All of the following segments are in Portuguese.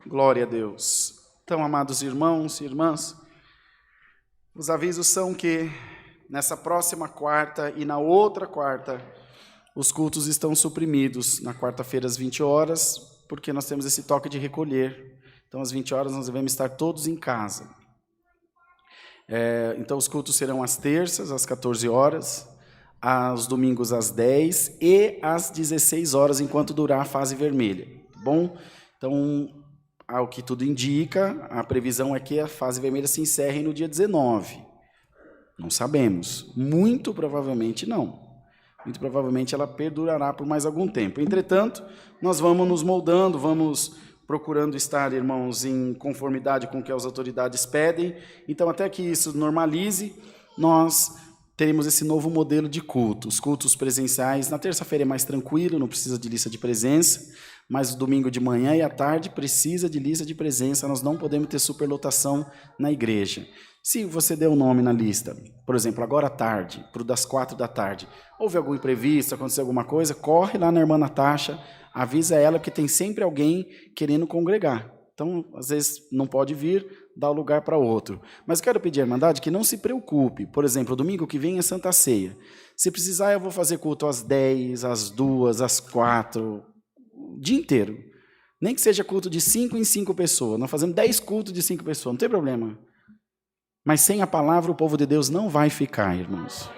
Glória a Deus. Então, amados irmãos e irmãs, os avisos são que nessa próxima quarta e na outra quarta, os cultos estão suprimidos. Na quarta-feira às 20 horas, porque nós temos esse toque de recolher. Então, às 20 horas nós devemos estar todos em casa. Então, os cultos serão às terças, às 14 horas, aos domingos às 10 e às 16 horas, enquanto durar a fase vermelha. Tá bom? Então, ao que tudo indica, a previsão é que a fase vermelha se encerre no dia 19. Não sabemos. Muito provavelmente não. Muito provavelmente ela perdurará por mais algum tempo. Entretanto, nós vamos nos moldando, vamos procurando estar, irmãos, em conformidade com o que as autoridades pedem. Então, até que isso normalize, nós teremos esse novo modelo de culto. Os cultos presenciais, na terça-feira é mais tranquilo, não precisa de lista de presença, mas o domingo de manhã e à tarde precisa de lista de presença, nós não podemos ter superlotação na igreja. Se você der o nome na lista, por exemplo, agora à tarde, para o das 4 da tarde, houve algum imprevisto, aconteceu alguma coisa, corre lá na irmã Natasha, avisa ela que tem sempre alguém querendo congregar. Então, às vezes, não pode vir, dá o lugar para outro. Mas eu quero pedir à Irmandade que não se preocupe. Por exemplo, domingo que vem é Santa Ceia. Se precisar, eu vou fazer culto às 10, às 2, às 4, o dia inteiro. Nem que seja culto de 5 em 5 pessoas. Nós fazemos 10 cultos de 5 pessoas, não tem problema. Mas sem a palavra o povo de Deus não vai ficar, irmãos.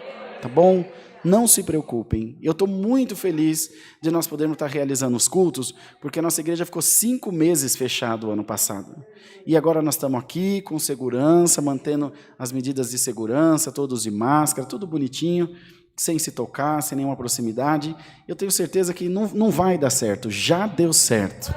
Tá bom? Não se preocupem. Eu estou muito feliz de nós podermos estar realizando os cultos, porque a nossa igreja ficou 5 meses fechada o ano passado. E agora nós estamos aqui com segurança, mantendo as medidas de segurança, todos de máscara, tudo bonitinho, sem se tocar, sem nenhuma proximidade. Eu tenho certeza que não vai dar certo. Já deu certo.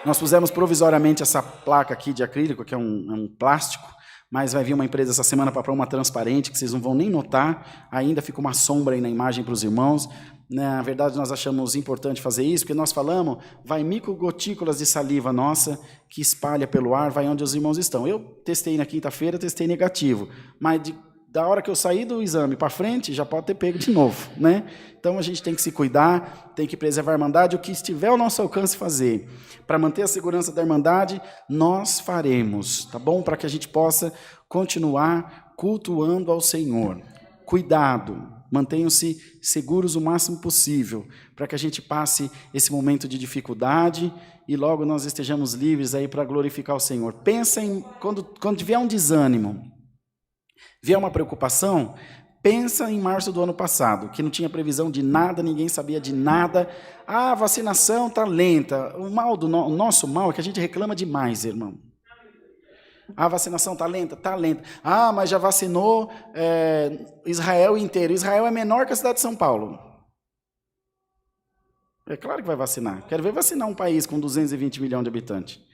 Nós pusemos provisoriamente essa placa aqui de acrílico, que é um plástico, mas vai vir uma empresa essa semana para pôr uma transparente, que vocês não vão nem notar, ainda fica uma sombra aí na imagem para os irmãos. Na verdade, nós achamos importante fazer isso, porque nós falamos, vai microgotículas de saliva nossa, que espalha pelo ar, vai onde os irmãos estão. Eu testei na quinta-feira, testei negativo, mas da hora que eu saí do exame para frente, já pode ter pego de novo, né? Então, a gente tem que se cuidar, tem que preservar a Irmandade, o que estiver ao nosso alcance fazer. Para manter a segurança da Irmandade, nós faremos, tá bom? Para que a gente possa continuar cultuando ao Senhor. Cuidado, mantenham-se seguros o máximo possível, para que a gente passe esse momento de dificuldade e logo nós estejamos livres aí para glorificar o Senhor. Pensa em, quando tiver um desânimo, vier uma preocupação, pensa em março do ano passado, que não tinha previsão de nada, ninguém sabia de nada. A vacinação está lenta. O nosso mal é que a gente reclama demais, irmão. A vacinação está lenta? Está lenta. Ah, mas já vacinou Israel inteiro. Israel é menor que a cidade de São Paulo. É claro que vai vacinar. Quero ver vacinar um país com 220 milhões de habitantes.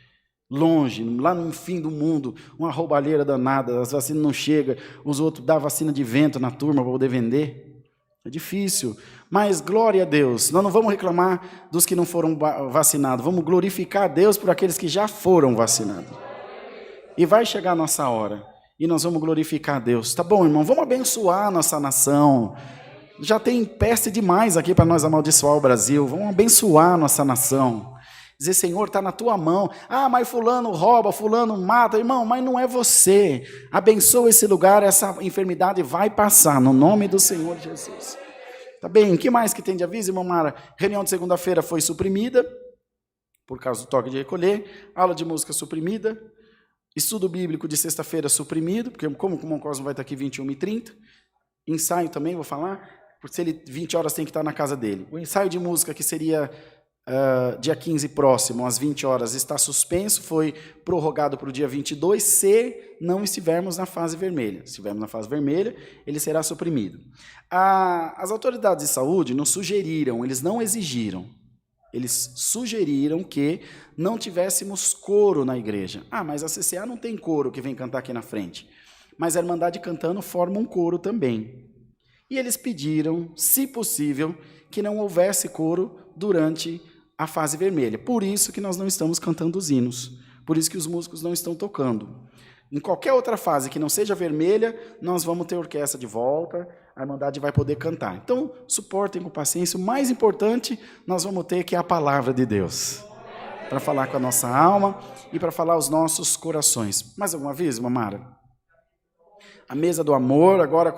Longe, lá no fim do mundo, uma roubalheira danada, as vacinas não chegam, os outros dão vacina de vento na turma para poder vender. É difícil, mas glória a Deus, nós não vamos reclamar dos que não foram vacinados, vamos glorificar a Deus por aqueles que já foram vacinados. E vai chegar a nossa hora, e nós vamos glorificar a Deus. Tá bom, irmão, vamos abençoar a nossa nação. Já tem peste demais aqui para nós amaldiçoar o Brasil, vamos abençoar a nossa nação. Dizer, Senhor, está na tua mão. Ah, mas fulano rouba, fulano mata. Irmão, mas não é você. Abençoa esse lugar, essa enfermidade vai passar, no nome do Senhor Jesus. Tá bem? O que mais que tem de aviso, irmão Mara? Reunião de segunda-feira foi suprimida, por causa do toque de recolher. Aula de música suprimida. Estudo bíblico de sexta-feira suprimido, porque como o Irmão Cosmo vai estar aqui 21h30. Ensaio também, vou falar, porque se ele 20 horas tem que estar na casa dele. O ensaio de música, que seria dia 15 próximo, às 20 horas, está suspenso, foi prorrogado para o dia 22, se não estivermos na fase vermelha. Se estivermos na fase vermelha, ele será suprimido. As autoridades de saúde nos sugeriram, eles não exigiram, eles sugeriram que não tivéssemos coro na igreja. Ah, mas a CCA não tem coro que vem cantar aqui na frente. Mas a Irmandade cantando forma um coro também. E eles pediram, se possível, que não houvesse coro durante a fase vermelha. Por isso que nós não estamos cantando os hinos. Por isso que os músicos não estão tocando. Em qualquer outra fase que não seja vermelha, nós vamos ter orquestra de volta, a Irmandade vai poder cantar. Então, suportem com paciência. O mais importante nós vamos ter, que é a palavra de Deus. para falar com a nossa alma e para falar aos nossos corações. Mais alguma vez, Mamara? A mesa do amor, agora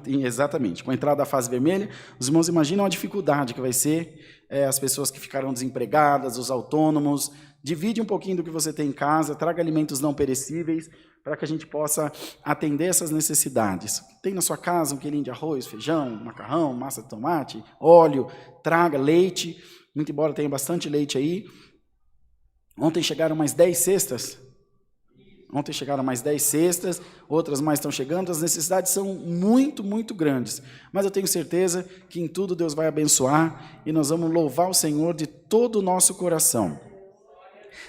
exatamente, com a entrada da fase vermelha, os irmãos imaginam a dificuldade que vai ser as pessoas que ficaram desempregadas, os autônomos. Divide um pouquinho do que você tem em casa, traga alimentos não perecíveis, para que a gente possa atender essas necessidades. Tem na sua casa um quilinho de arroz, feijão, macarrão, massa de tomate, óleo, traga leite, muito embora tenha bastante leite aí. Ontem chegaram mais 10 cestas. Outras mais estão chegando, as necessidades são muito, muito grandes. Mas eu tenho certeza que em tudo Deus vai abençoar e nós vamos louvar o Senhor de todo o nosso coração.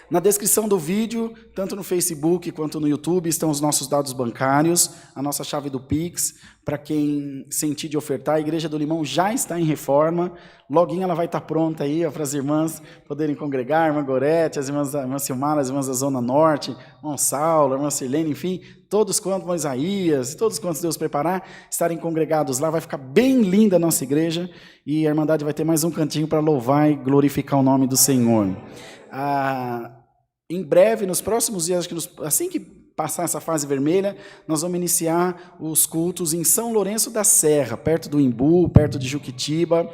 Na descrição do vídeo, tanto no Facebook quanto no YouTube, estão os nossos dados bancários, a nossa chave do Pix, para quem sentir de ofertar. A Igreja do Limão já está em reforma, loguinho ela vai estar pronta aí para as irmãs poderem congregar, a irmã Gorete, as irmãs, a irmã Silmara, as irmãs da Zona Norte, irmão Saulo, a irmã Sirlene, enfim, todos quantos, irmão Isaías, todos quantos Deus preparar, estarem congregados lá, vai ficar bem linda a nossa igreja, e a Irmandade vai ter mais um cantinho para louvar e glorificar o nome do Senhor. Em breve, nos próximos dias, assim que passar essa fase vermelha, nós vamos iniciar os cultos em São Lourenço da Serra, perto do Imbu, perto de Juquitiba.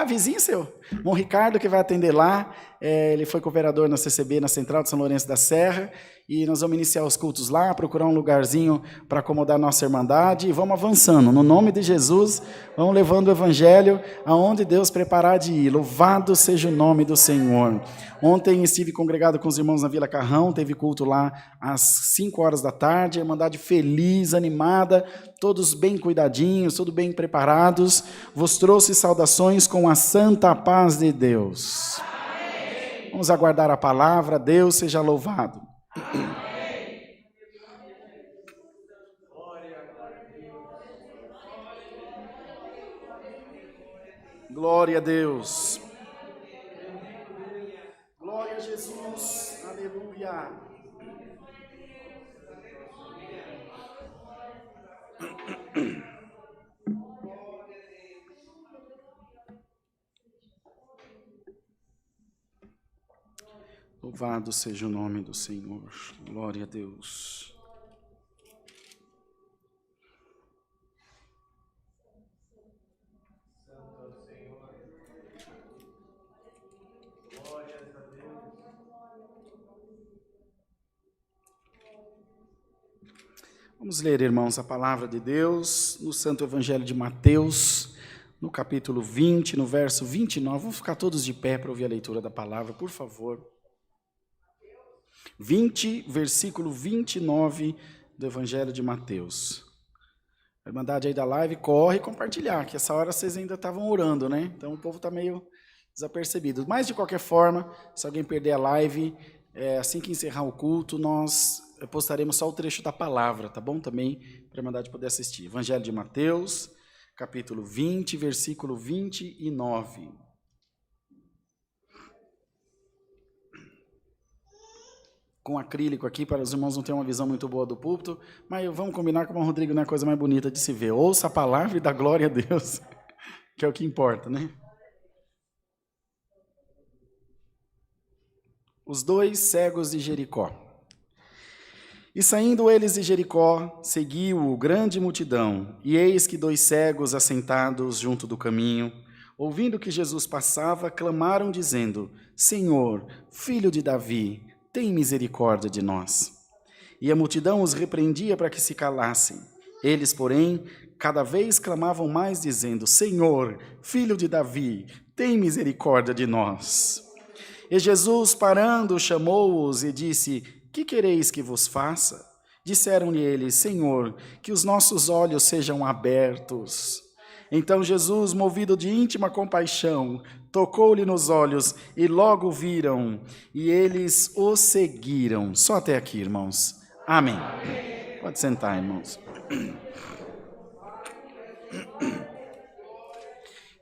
Vizinho seu, irmão Ricardo, que vai atender lá, ele foi cooperador na CCB, na Central de São Lourenço da Serra, e nós vamos iniciar os cultos lá, procurar um lugarzinho para acomodar a nossa irmandade, e vamos avançando, no nome de Jesus, vamos levando o Evangelho aonde Deus preparar de ir. Louvado seja o nome do Senhor. Ontem estive congregado com os irmãos na Vila Carrão, teve culto lá às 5 horas da tarde, a irmandade feliz, animada, todos bem cuidadinhos, todos bem preparados. Vos trouxe saudações com a santa paz de Deus. Amém. Vamos aguardar a palavra, Deus seja louvado. Amém. Glória a Deus. Glória a Jesus. Aleluia. Louvado seja o nome do Senhor. Glória a Deus. Vamos ler, irmãos, a palavra de Deus no Santo Evangelho de Mateus, no capítulo 20, no verso 29. Vamos ficar todos de pé para ouvir a leitura da palavra, por favor. 20, versículo 29 do Evangelho de Mateus. A Irmandade aí da live, corre compartilhar, que essa hora vocês ainda estavam orando, né? Então o povo está meio desapercebido. Mas, de qualquer forma, se alguém perder a live, assim que encerrar o culto, nós postaremos só o trecho da palavra, tá bom? Também, para a Irmandade poder assistir. Evangelho de Mateus, capítulo 20, versículo 29. Com acrílico aqui, para os irmãos não terem uma visão muito boa do púlpito, mas vamos combinar que o irmão Rodrigo não é a coisa mais bonita de se ver. Ouça a palavra e dá glória a Deus, que é o que importa, né? Os 2 cegos de Jericó. E saindo eles de Jericó, seguiu-o grande multidão, e eis que 2 cegos assentados junto do caminho, ouvindo que Jesus passava, clamaram dizendo: Senhor, filho de Davi, tem misericórdia de nós. E a multidão os repreendia para que se calassem. Eles, porém, cada vez clamavam mais, dizendo: Senhor, filho de Davi, tem misericórdia de nós. E Jesus, parando, chamou-os e disse: Que quereis que vos faça? Disseram-lhe eles: Senhor, que os nossos olhos sejam abertos. Então Jesus, movido de íntima compaixão, tocou-lhe nos olhos e logo viram, e eles o seguiram. Só até aqui, irmãos. Amém. Pode sentar, irmãos.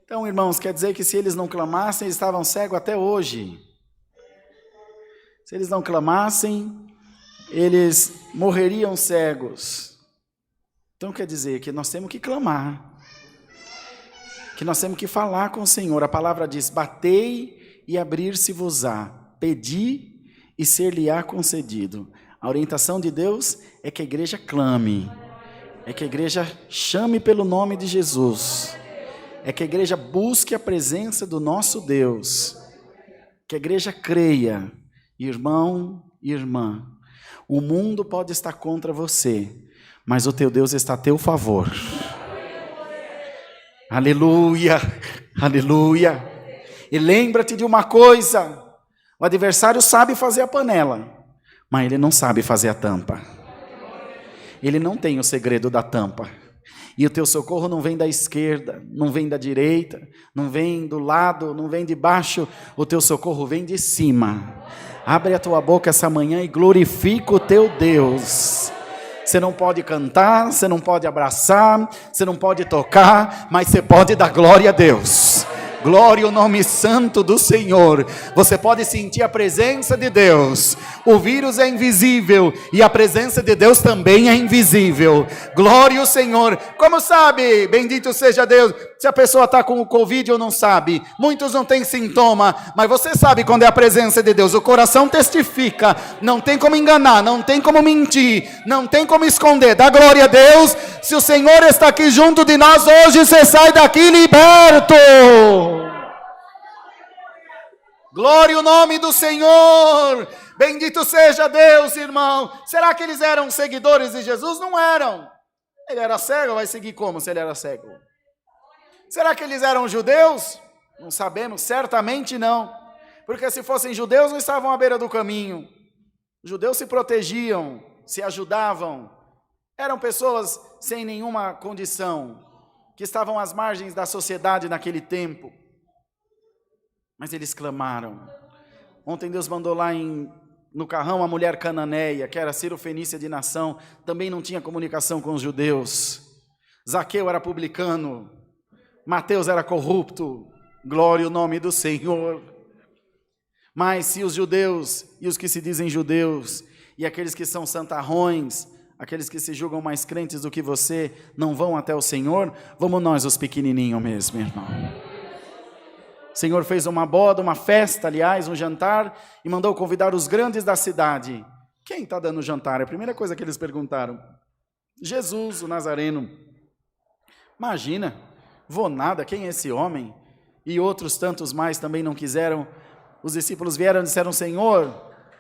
Então, irmãos, quer dizer que se eles não clamassem, eles estavam cegos até hoje. Se eles não clamassem, eles morreriam cegos. Então quer dizer que nós temos que clamar, que nós temos que falar com o Senhor. A palavra diz: batei e abrir-se-vos-á. pedi e ser-lhe-á concedido. A orientação de Deus é que a igreja clame, é que a igreja chame pelo nome de Jesus, é que a igreja busque a presença do nosso Deus, que a igreja creia. Irmão e irmã, o mundo pode estar contra você, mas o teu Deus está a teu favor. Aleluia, aleluia. E lembra-te de uma coisa: o adversário sabe fazer a panela, mas ele não sabe fazer a tampa. Ele não tem o segredo da tampa. E o teu socorro não vem da esquerda, não vem da direita, não vem do lado, não vem de baixo. O teu socorro vem de cima. Abre a tua boca essa manhã e glorifica o teu Deus. Você não pode cantar, você não pode abraçar, você não pode tocar, mas você pode dar glória a Deus. Glória ao nome santo do Senhor. Você pode sentir a presença de Deus. O vírus é invisível e a presença de Deus também é invisível. Glória ao Senhor. Como sabe, bendito seja Deus, se a pessoa está com o Covid ou não sabe? Muitos não têm sintoma, mas você sabe quando é a presença de Deus. O coração testifica. Não tem como enganar, não tem como mentir, não tem como esconder. Dá glória a Deus. Se o Senhor está aqui junto de nós hoje, você sai daqui liberto. Glória ao nome do Senhor. Bendito seja Deus, irmão. Será que eles eram seguidores de Jesus? Não eram. Ele era cego, vai seguir como se ele era cego? Será que eles eram judeus? Não sabemos, certamente não. Porque se fossem judeus, não estavam à beira do caminho. Os judeus se protegiam, se ajudavam. Eram pessoas sem nenhuma condição, que estavam às margens da sociedade naquele tempo. Mas eles clamaram. Ontem Deus mandou lá no carrão a mulher cananeia, que era cirofenícia de nação, também não tinha comunicação com os judeus. Zaqueu era publicano, Mateus era corrupto, glória ao nome do Senhor. Mas se os judeus e os que se dizem judeus, e aqueles que são santarrões, aqueles que se julgam mais crentes do que você, não vão até o Senhor, vamos nós os pequenininhos mesmo, irmão. O Senhor fez uma boda, uma festa, aliás, um jantar, e mandou convidar os grandes da cidade. Quem está dando jantar? É a primeira coisa que eles perguntaram. Jesus, o Nazareno. Imagina, vou nada, quem é esse homem? E outros tantos mais também não quiseram. Os discípulos vieram e disseram: Senhor,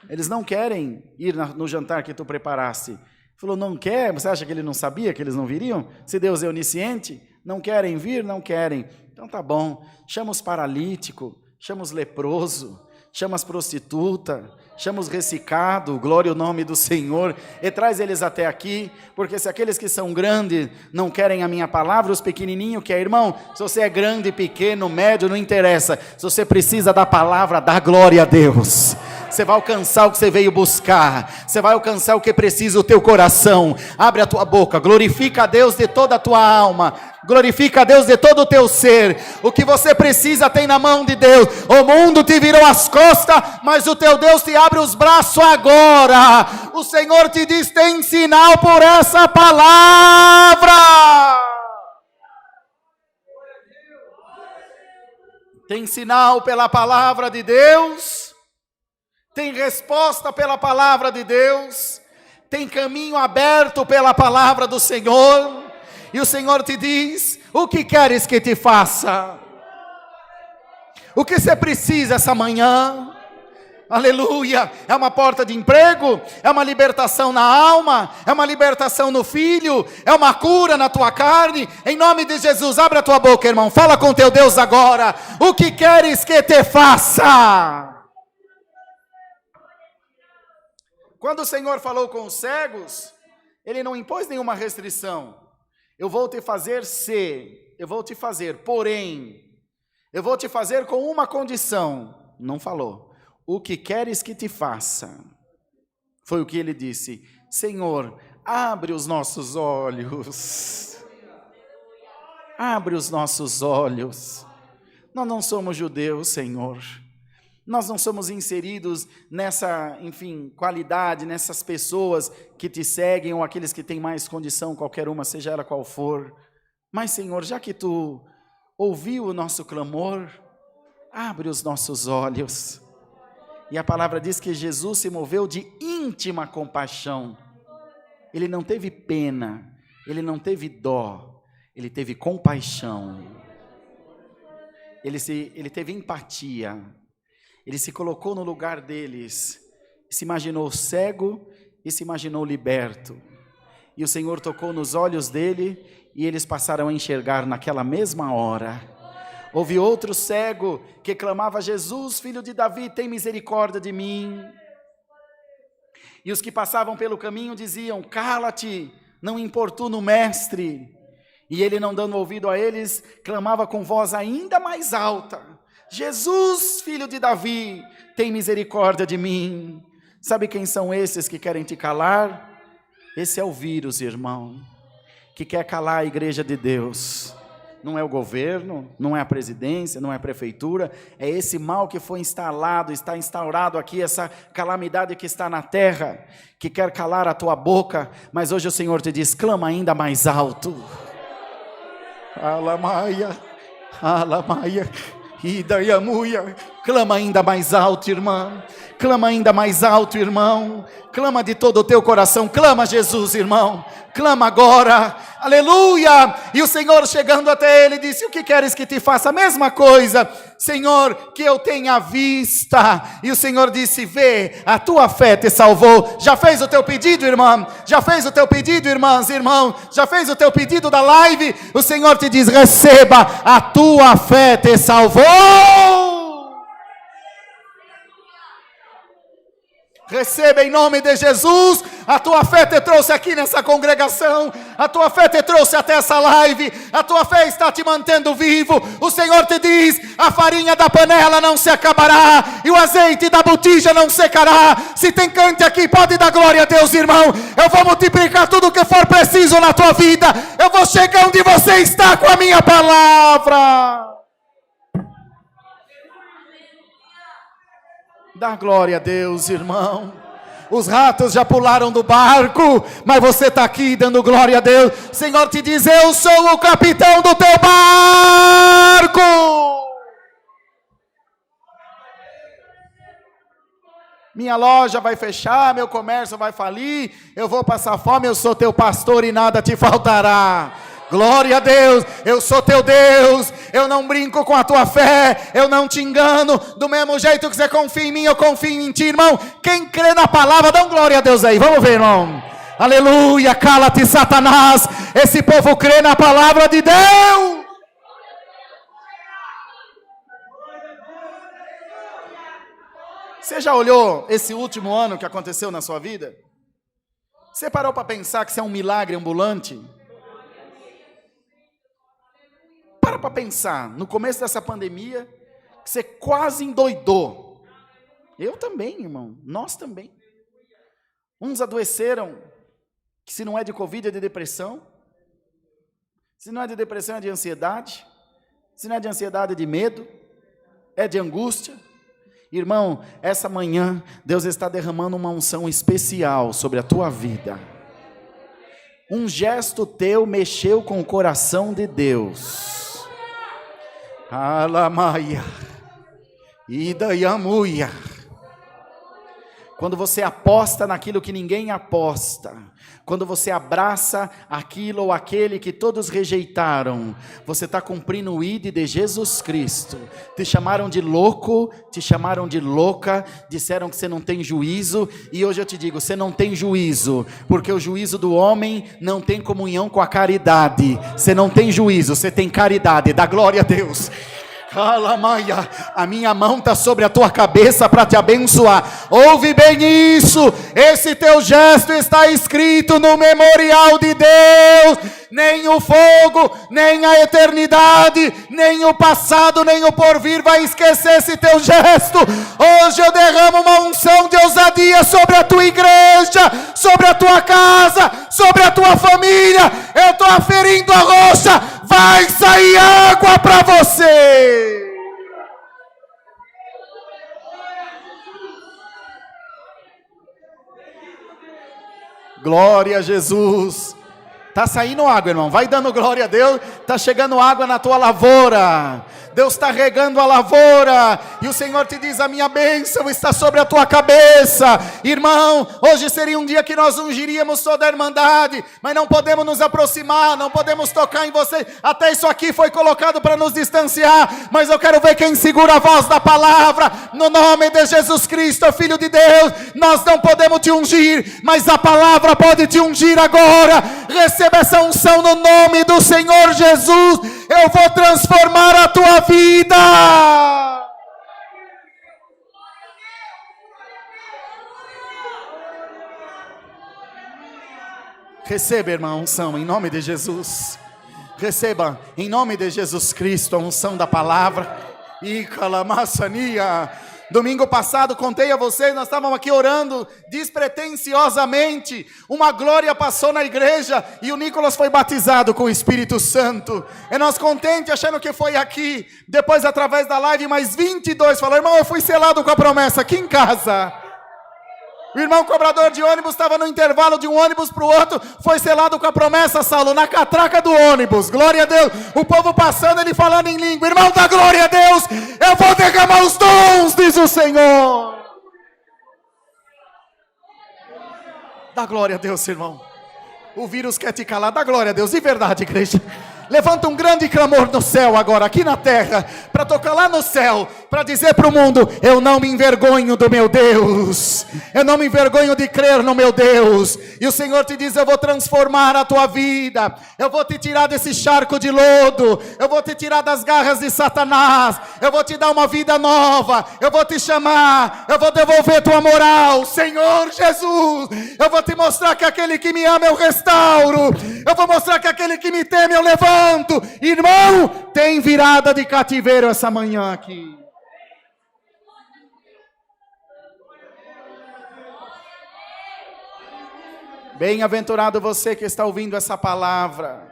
eles não querem ir no jantar que tu preparaste. Ele falou: não quer? Você acha que ele não sabia que eles não viriam? Se Deus é onisciente, não querem vir? Não querem. Então tá bom, chama os paralíticos, chama os leprosos, chama as prostitutas, chama os ressecados, glória ao nome do Senhor, e traz eles até aqui, porque se aqueles que são grandes não querem a minha palavra, os pequenininhos querem. Irmão, se você é grande, pequeno, médio, não interessa, se você precisa da palavra, dá glória a Deus. Você vai alcançar o que você veio buscar, você vai alcançar o que precisa o teu coração. Abre a tua boca, glorifica a Deus de toda a tua alma, glorifica a Deus de todo o teu ser. O que você precisa tem na mão de Deus. O mundo te virou as costas, mas o teu Deus te abre os braços agora. O Senhor te diz: tem sinal por essa palavra. Tem sinal pela palavra de Deus. Tem resposta pela palavra de Deus, tem caminho aberto pela palavra do Senhor, e o Senhor te diz: o que queres que te faça? O que você precisa essa manhã? Aleluia! É uma porta de emprego, é uma libertação na alma, é uma libertação no filho, é uma cura na tua carne. Em nome de Jesus, abre a tua boca, irmão, fala com teu Deus agora. O que queres que te faça? Quando o Senhor falou com os cegos, Ele não impôs nenhuma restrição. Eu vou te fazer eu vou te fazer, porém, eu vou te fazer com uma condição. Não falou. O que queres que te faça? Foi o que ele disse. Senhor, abre os nossos olhos. Abre os nossos olhos. Nós não somos judeus, Senhor. Nós não somos inseridos nessa, qualidade, nessas pessoas que te seguem, ou aqueles que têm mais condição, qualquer uma, seja ela qual for. Mas, Senhor, já que tu ouviu o nosso clamor, abre os nossos olhos. E a palavra diz que Jesus se moveu de íntima compaixão. Ele não teve pena, ele não teve dó, ele teve compaixão. Ele teve empatia. Ele se colocou no lugar deles. Se imaginou cego e se imaginou liberto. E o Senhor tocou nos olhos dele e eles passaram a enxergar naquela mesma hora. Houve outro cego que clamava: Jesus, filho de Davi, tem misericórdia de mim. E os que passavam pelo caminho diziam: cala-te, não importuna o mestre. E ele, não dando ouvido a eles, clamava com voz ainda mais alta: Jesus, filho de Davi, tem misericórdia de mim. Sabe quem são esses que querem te calar? Esse é o vírus, irmão, que quer calar a igreja de Deus. Não é o governo, não é a presidência, não é a prefeitura, é esse mal que foi instalado, está instaurado aqui, essa calamidade que está na terra, que quer calar a tua boca, mas hoje o Senhor te diz: clama ainda mais alto. Alamaia, alamaia, idaiamuia, clama ainda mais alto, irmão, clama ainda mais alto, irmão, clama de todo o teu coração, clama Jesus, irmão, clama agora, aleluia. E o Senhor, chegando até ele, disse: o que queres que te faça? A mesma coisa, Senhor, que eu tenha vista. E o Senhor disse: vê, a tua fé te salvou. Já fez o teu pedido, irmã? Já fez o teu pedido, irmãs, irmão? Já fez o teu pedido da live? O Senhor te diz: receba, a tua fé te salvou. Receba em nome de Jesus. A tua fé te trouxe aqui nessa congregação, a tua fé te trouxe até essa live, a tua fé está te mantendo vivo. O Senhor te diz: a farinha da panela não se acabará, e o azeite da botija não secará. Se tem cante aqui, pode dar glória a Deus, irmão. Eu vou multiplicar tudo o que for preciso na tua vida. Eu vou chegar onde você está com a minha palavra. Dá glória a Deus, irmão. Os ratos já pularam do barco, mas você está aqui dando glória a Deus. O Senhor te diz: eu sou o capitão do teu barco. Minha loja vai fechar, meu comércio vai falir, eu vou passar fome, eu sou teu pastor e nada te faltará. Glória a Deus, eu sou teu Deus, eu não brinco com a tua fé, eu não te engano. Do mesmo jeito que você confia em mim, eu confio em ti, irmão. Quem crê na palavra, dá um glória a Deus aí, vamos ver, irmão. Aleluia, cala-te, Satanás. Esse povo crê na palavra de Deus. Você já olhou esse último ano que aconteceu na sua vida? Você parou para pensar que você é um milagre ambulante? Para pensar, no começo dessa pandemia, que você quase endoidou. Eu também, irmão, nós também. Uns adoeceram, que se não é de Covid é de depressão. Se não é de depressão é de ansiedade. Se não é de ansiedade é de medo, é de angústia. Irmão, essa manhã Deus está derramando uma unção especial sobre a tua vida. Um gesto teu mexeu com o coração de Deus. Alamaia, idaiamuia. Quando você aposta naquilo que ninguém aposta, quando você abraça aquilo ou aquele que todos rejeitaram, você está cumprindo o ID de Jesus Cristo. Te chamaram de louco, te chamaram de louca, disseram que você não tem juízo, e hoje eu te digo, você não tem juízo, porque o juízo do homem não tem comunhão com a caridade. Você não tem juízo, você tem caridade. Dá glória a Deus. Alamaia, a minha mão está sobre a tua cabeça para te abençoar. Ouve bem isso, esse teu gesto está escrito no memorial de Deus. Nem o fogo, nem a eternidade, nem o passado, nem o porvir vai esquecer esse teu gesto. Hoje eu derramo uma unção de ousadia sobre a tua igreja, sobre a tua casa, sobre a tua família. Eu estou aferindo a rocha, vai sair água para você. Glória a Jesus. Está saindo água, irmão. Vai dando glória a Deus. Está chegando água na tua lavoura. Deus está regando a lavoura, e o Senhor te diz: a minha bênção está sobre a tua cabeça. Irmão, hoje seria um dia que nós ungiríamos toda a irmandade, mas não podemos nos aproximar, não podemos tocar em você, até isso aqui foi colocado para nos distanciar, mas eu quero ver quem segura a voz da palavra, no nome de Jesus Cristo, Filho de Deus. Nós não podemos te ungir, mas a palavra pode te ungir agora. Receba essa unção no nome do Senhor Jesus. Eu vou transformar a tua vida. Receba, irmão, a unção em nome de Jesus. Receba em nome de Jesus Cristo a unção da palavra. E calamaçania. Domingo passado contei a vocês, nós estávamos aqui orando despretensiosamente, uma glória passou na igreja e o Nicolas foi batizado com o Espírito Santo. E nós contentes, achando que foi aqui. Depois, através da live, mais 22 falaram: irmão, eu fui selado com a promessa aqui em casa. O irmão cobrador de ônibus estava no intervalo de um ônibus para o outro, foi selado com a promessa, Saulo, na catraca do ônibus. Glória a Deus. O povo passando, ele falando em língua. Irmão, dá glória a Deus. Eu vou derramar os dons, diz o Senhor. Dá glória a Deus, irmão. O vírus quer te calar. Dá glória a Deus. De verdade, igreja. Levanta um grande clamor no céu agora, aqui na terra, para tocar lá no céu, para dizer para o mundo: eu não me envergonho do meu Deus, eu não me envergonho de crer no meu Deus. E o Senhor te diz: eu vou transformar a tua vida, eu vou te tirar desse charco de lodo, eu vou te tirar das garras de Satanás, eu vou te dar uma vida nova, eu vou te chamar, eu vou devolver tua moral, Senhor Jesus. Eu vou te mostrar que aquele que me ama eu restauro, eu vou mostrar que aquele que me teme eu levanto. Irmão, tem virada de cativeiro essa manhã aqui. Bem-aventurado você que está ouvindo essa palavra,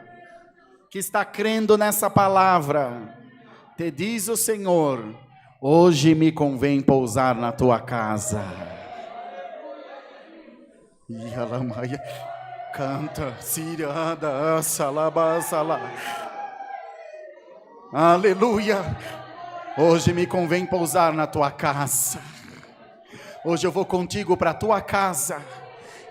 que está crendo nessa palavra. Te diz o Senhor: hoje me convém pousar na tua casa. E Alamaia canta, ciranda, salabasala. Aleluia. Hoje me convém pousar na tua casa. Hoje eu vou contigo para a tua casa.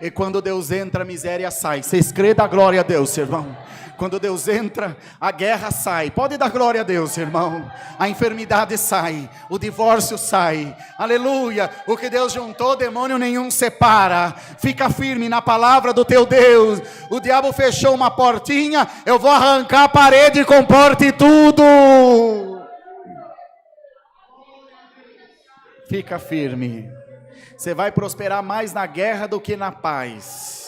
E quando Deus entra, a miséria sai. Vocês crê, da glória a Deus, irmão. Quando Deus entra, a guerra sai. Pode dar glória a Deus, irmão. A enfermidade sai, o divórcio sai. Aleluia. O que Deus juntou, demônio nenhum separa. Fica firme na palavra do teu Deus. O diabo fechou uma portinha, eu vou arrancar a parede com porta e tudo. Fica firme. Você vai prosperar mais na guerra do que na paz.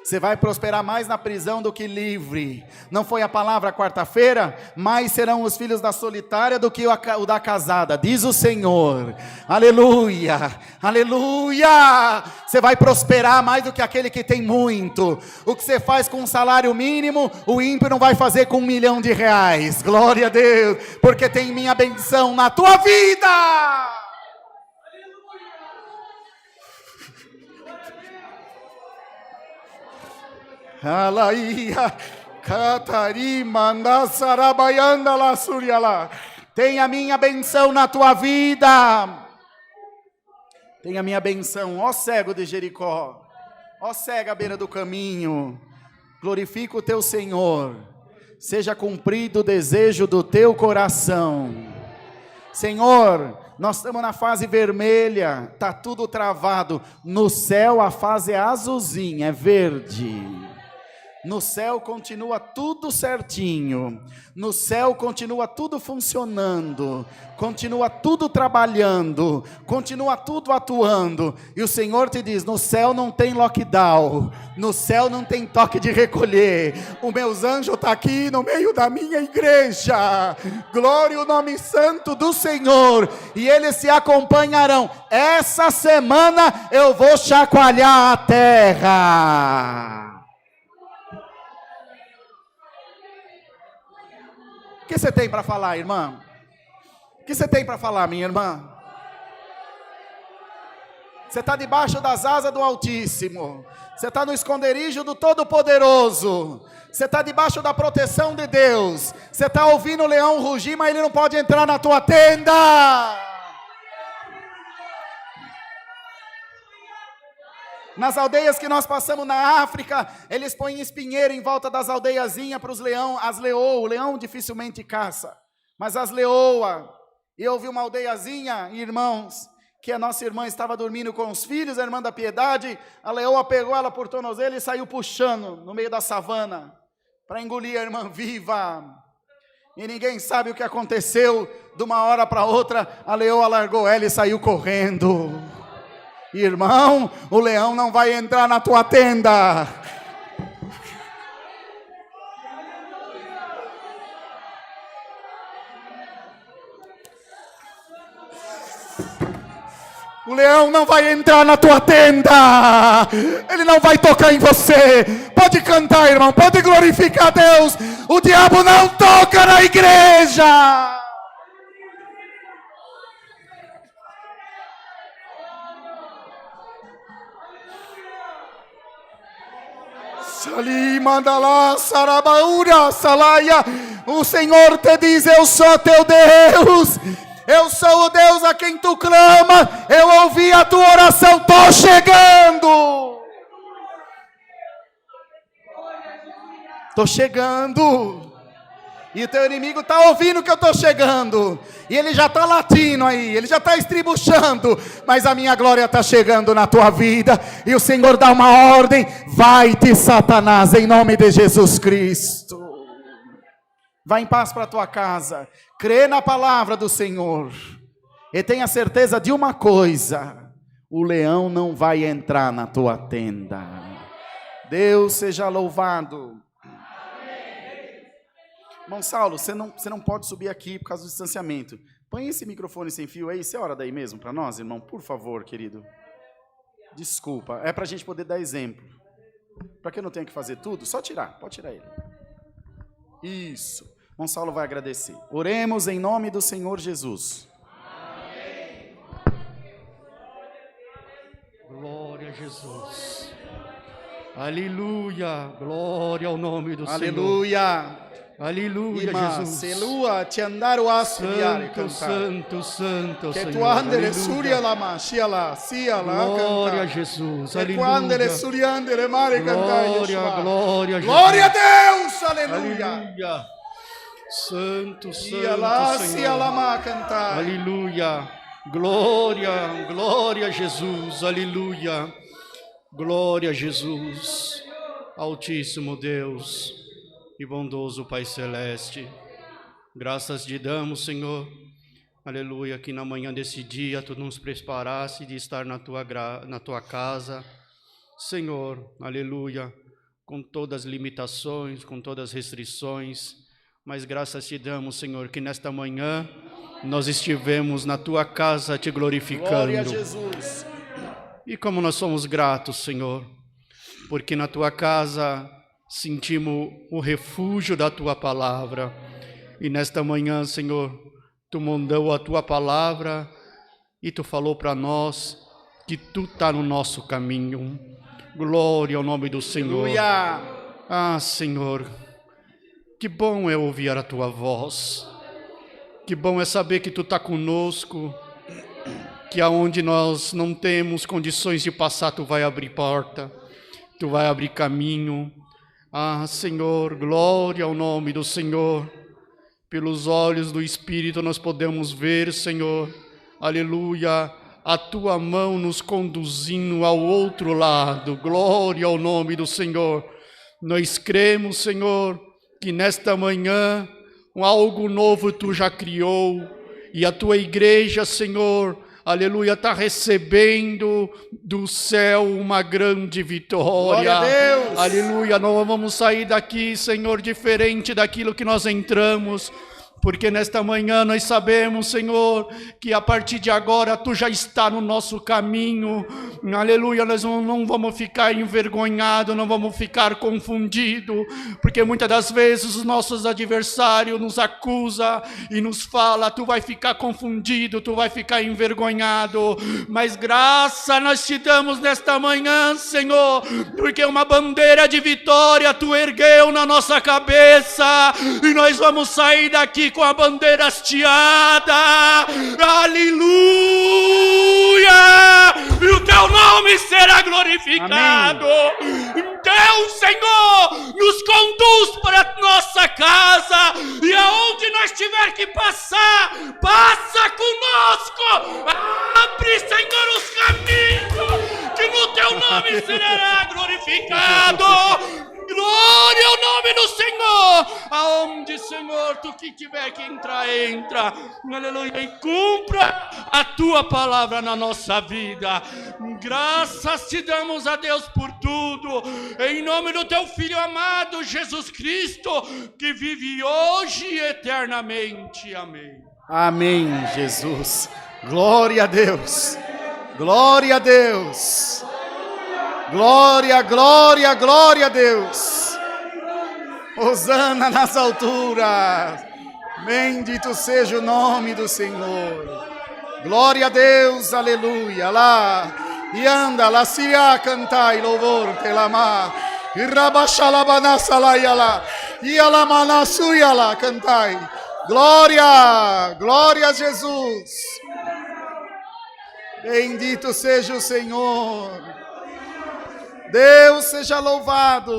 Você vai prosperar mais na prisão do que livre. Não foi a palavra quarta-feira? Mais serão os filhos da solitária do que o da casada, diz o Senhor. Aleluia, aleluia. Você vai prosperar mais do que aquele que tem muito. O que você faz com um salário mínimo, o ímpio não vai fazer com R$1 milhão. Glória a Deus, porque tem minha benção na tua vida. Alaia, Catarima, Nasarabaianda, La Suriala. Tem a minha benção na tua vida. Tem a minha benção, ó cego de Jericó, ó cego à beira do caminho. Glorifica o teu Senhor. Seja cumprido o desejo do teu coração. Senhor, nós estamos na fase vermelha, está tudo travado. No céu a fase é azulzinha, é verde. No céu continua tudo certinho, no céu continua tudo funcionando, continua tudo trabalhando, continua tudo atuando. E o Senhor te diz: no céu não tem lockdown, no céu não tem toque de recolher. O meus anjos estão aqui no meio da minha igreja. Glória ao nome santo do Senhor. E eles se acompanharão. Essa semana eu vou chacoalhar a terra. O que você tem para falar, irmã? O que você tem para falar, minha irmã? Você está debaixo das asas do Altíssimo. Você está no esconderijo do Todo-Poderoso. Você está debaixo da proteção de Deus. Você está ouvindo o leão rugir, mas ele não pode entrar na tua tenda. Nas aldeias que nós passamos na África, eles põem espinheiro em volta das aldeiazinhas para os leão, as leoas. O leão dificilmente caça, mas as leoas. E eu vi uma aldeiazinha, irmãos, que a nossa irmã estava dormindo com os filhos, a irmã da Piedade. A leoa pegou ela por tornozelo e saiu puxando no meio da savana para engolir a irmã viva. E ninguém sabe o que aconteceu. De uma hora para outra, a leoa largou ela e saiu correndo. Irmão, o leão não vai entrar na tua tenda. O leão não vai entrar na tua tenda. Ele não vai tocar em você. Pode cantar, irmão, pode glorificar a Deus. O diabo não toca na igreja. O Senhor te diz: eu sou teu Deus. Eu sou o Deus a quem tu clama. Eu ouvi a tua oração. Estou chegando. Estou chegando. E o teu inimigo está ouvindo que eu estou chegando. E ele já está latindo aí. Ele já está estribuchando. Mas a minha glória está chegando na tua vida. E o Senhor dá uma ordem. Vai-te, Satanás, em nome de Jesus Cristo. Vai em paz para a tua casa. Crê na palavra do Senhor. E tenha certeza de uma coisa: o leão não vai entrar na tua tenda. Deus seja louvado. Irmão Saulo, você não pode subir aqui por causa do distanciamento. Põe esse microfone sem fio aí. Você é hora daí mesmo para nós, irmão? Por favor, querido. Desculpa. É para a gente poder dar exemplo. Para que eu não tenha que fazer tudo, só tirar. Pode tirar ele. Isso. Irmão Saulo vai agradecer. Oremos em nome do Senhor Jesus. Amém. Glória a Jesus. Aleluia. Glória ao nome do Senhor. Aleluia. Aleluia, Jesus. Selua, te andaro a Santo, santo, santo, que Senhor. tu andele suria la masia la sia la glória a Jesus. Que tu andele suriandele mare cantar. Glória a Jesus. Glória a Deus. Aleluia. Aleluia. Santo, Ia lá, santo, sia la Senhor. ma cantar. Aleluia. Glória, glória a Jesus. Aleluia. Glória a Jesus. Altíssimo Deus e bondoso Pai Celeste, graças te damos, Senhor, aleluia, que na manhã desse dia Tu nos preparaste de estar na Tua casa, Senhor, aleluia, com todas as limitações, com todas as restrições, mas graças te damos, Senhor, que nesta manhã nós estivemos na Tua casa Te glorificando. Glória a Jesus. E como nós somos gratos, Senhor, porque na Tua casa sentimos o refúgio da Tua palavra. E nesta manhã, Senhor, Tu mandou a Tua palavra e Tu falou para nós que Tu está no nosso caminho. Glória ao nome do Senhor. Aleluia. Ah, Senhor, que bom é ouvir a Tua voz. Que bom é saber que Tu está conosco. Que aonde nós não temos condições de passar, Tu vai abrir porta. Tu vai abrir caminho. Ah, Senhor, glória ao nome do Senhor. Pelos olhos do Espírito nós podemos ver, Senhor, aleluia, a Tua mão nos conduzindo ao outro lado. Glória ao nome do Senhor. Nós cremos, Senhor, que nesta manhã algo novo Tu já criou e a Tua igreja, Senhor, aleluia, está recebendo do céu uma grande vitória. Glória a Deus. Aleluia, nós vamos sair daqui, Senhor, diferente daquilo que nós entramos. porque nesta manhã nós sabemos, Senhor, que a partir de agora Tu já está no nosso caminho. Aleluia, nós não vamos ficar envergonhados, não vamos ficar confundidos, porque muitas das vezes os nossos adversários nos acusam e nos falam: tu vai ficar confundido, tu vai ficar envergonhado. Mas graça nós te damos nesta manhã, Senhor, porque uma bandeira de vitória Tu ergueu na nossa cabeça, e nós vamos sair daqui com a bandeira hasteada. Aleluia! E o Teu nome será glorificado. Deus, Senhor, nos conduz para a nossa casa, e aonde nós tiver que passar, passa conosco. Abre, Senhor, os caminhos, que no Teu nome será glorificado. Glória ao nome do Senhor. Aonde, Senhor, Tu que tiver que entrar, entra. Aleluia. E cumpra a Tua palavra na nossa vida. Graças te damos a Deus por tudo. Em nome do Teu Filho amado, Jesus Cristo, que vive hoje e eternamente. Amém. Amém, Jesus. Glória a Deus. Glória a Deus. Glória, glória, glória a Deus. Hosana nas alturas. Bendito seja o nome do Senhor. Glória a Deus, aleluia. Lá, e anda, lá se a cantai, louvor, te lama. E rabachalabana salayala. E alamanasuyala, cantai. Glória, glória a Jesus. Bendito seja o Senhor. Deus seja louvado.